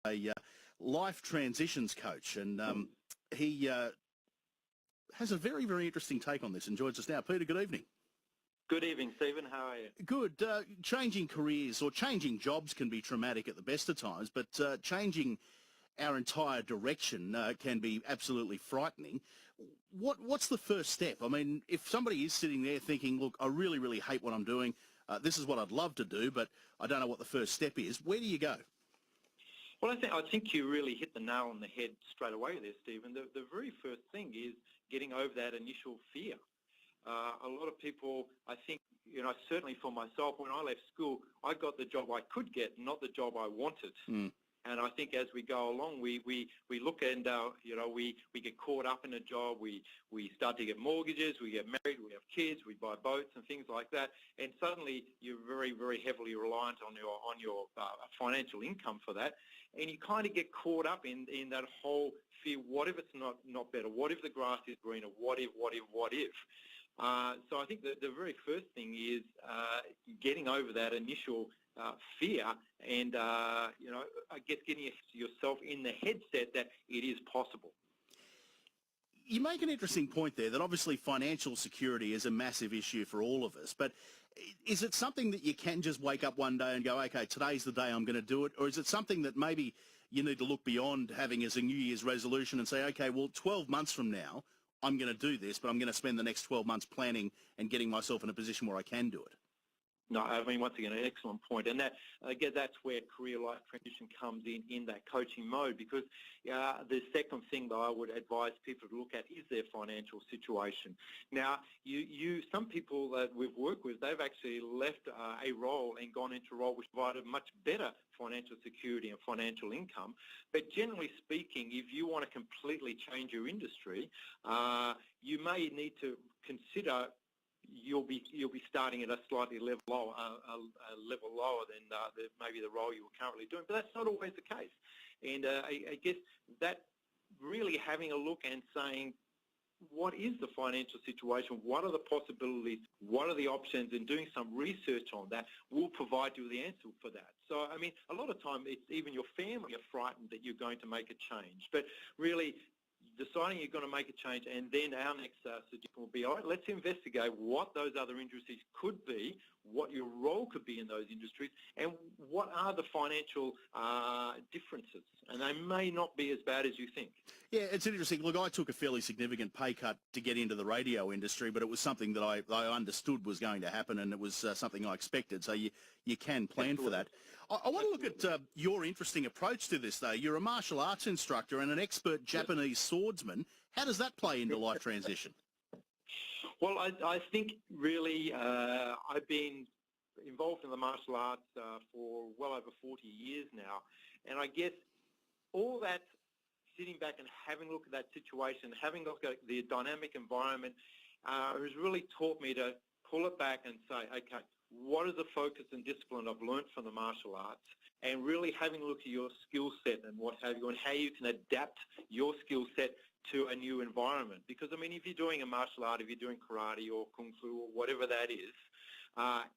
a life transitions coach, and he has a very, very interesting take on this and joins us now. Peter, good evening. Good evening, Stephen. How are you? Good. Changing careers or changing jobs can be traumatic at the best of times, but changing our entire direction can be absolutely frightening. What's the first step? I mean, if somebody is sitting there thinking, look, I really, really hate what I'm doing, this is what I'd love to do, but I don't know what the first step is, where do you go? Well, I think you really hit the nail on the head straight away there, Stephen. The very first thing is getting over that initial fear. A lot of people, I think, certainly for myself, when I left school, I got the job I could get, not the job I wanted. And I think as we go along, we look and, we get caught up in a job, we start to get mortgages, we get married, we have kids, we buy boats and things like that. And suddenly you're very, very heavily reliant on your financial income for that. And you kind of get caught up in that whole fear, what if it's not better? What if the grass is greener? What if? So I think that the very first thing is getting over that initial fear and, I guess getting yourself in the headset that it is possible. You make an interesting point there that obviously financial security is a massive issue for all of us, but is it something that you can just wake up one day and go, okay, today's the day I'm going to do it, or is it something that maybe you need to look beyond having as a New Year's resolution and say, okay, well, 12 months from now, I'm going to do this, but I'm going to spend the next 12 months planning and getting myself in a position where I can do it? No, I mean, once again, an excellent point. And that, again, that's where career life transition comes in that coaching mode, because the second thing that I would advise people to look at is their financial situation. Now, some people that we've worked with, they've actually left a role and gone into a role which provided much better financial security and financial income. But generally speaking, if you want to completely change your industry, you may need to consider you'll be starting at a slightly level lower than maybe the role you were currently doing, but that's not always the case. And I guess that really having a look and saying, what is the financial situation? What are the possibilities? What are the options? And doing some research on that will provide you with the answer for that. So, I mean, a lot of time it's even your family are frightened that you're going to make a change, but really deciding you're going to make a change, and then our next suggestion will be, all right, let's investigate what those other industries could be, what your role could be in those industries, and what are the financial differences. And they may not be as bad as you think. Yeah, it's interesting. Look, I took a fairly significant pay cut to get into the radio industry, but it was something that I understood was going to happen, and it was something I expected. So you can plan for that. I want to look at your interesting approach to this, though. You're a martial arts instructor and an expert Japanese swordsman. How does that play into life transition? Well, I think really I've been involved in the martial arts for well over 40 years now. And I guess all that sitting back and having a look at that situation, having a look at the dynamic environment has really taught me to pull it back and say, okay, what is the focus and discipline I've learned from the martial arts, and really having a look at your skill set and what have you, and how you can adapt your skill set to a new environment. Because, I mean, if you're doing a martial art, if you're doing karate or kung fu or whatever that is,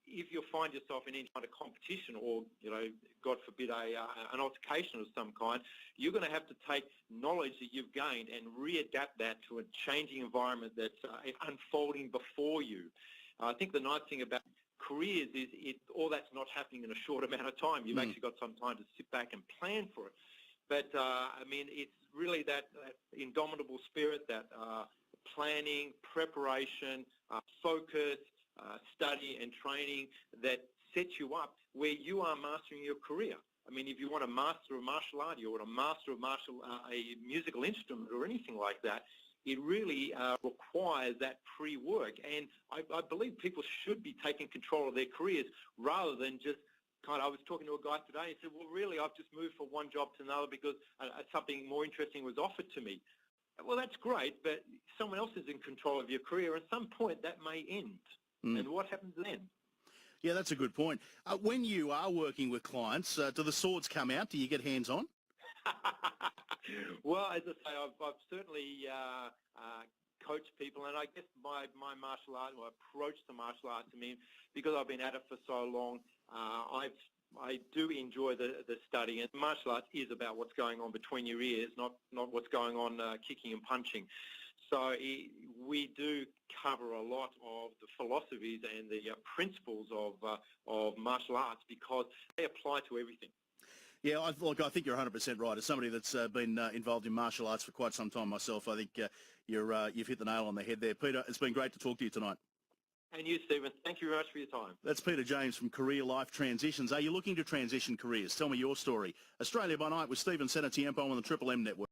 if you find yourself in any kind of competition or, God forbid, an altercation of some kind, you're going to have to take knowledge that you've gained and readapt that to a changing environment that's unfolding before you. I think the nice thing about careers is all that's not happening in a short amount of time. You've actually got some time to sit back and plan for it. But, I mean, it's really that indomitable spirit, that planning, preparation, focus, study and training that sets you up where you are mastering your career. I mean, if you want to master a martial art, you want to master a musical instrument or anything like that, it really requires that pre-work. And I believe people should be taking control of their careers rather than just I was talking to a guy today and he said, well, really, I've just moved from one job to another because something more interesting was offered to me. Well, that's great, but someone else is in control of your career. At some point, that may end. And what happens then? Yeah, that's a good point. When you are working with clients, do the swords come out? Do you get hands-on? Well, as I say, I've certainly coached people, and I guess my martial art, my approach to martial arts, I mean, because I've been at it for so long, I've I do enjoy the study, and martial arts is about what's going on between your ears, not what's going on kicking and punching. So we do cover a lot of the philosophies and the principles of martial arts because they apply to everything. Yeah, I think you're 100% right. As somebody that's been involved in martial arts for quite some time myself, I think you've hit the nail on the head there. Peter, it's been great to talk to you tonight. And you, Stephen, thank you very much for your time. That's Peter James from Career Life Transitions. Are you looking to transition careers? Tell me your story. Australia by Night with Stephen Cenatiempo on the Triple M Network.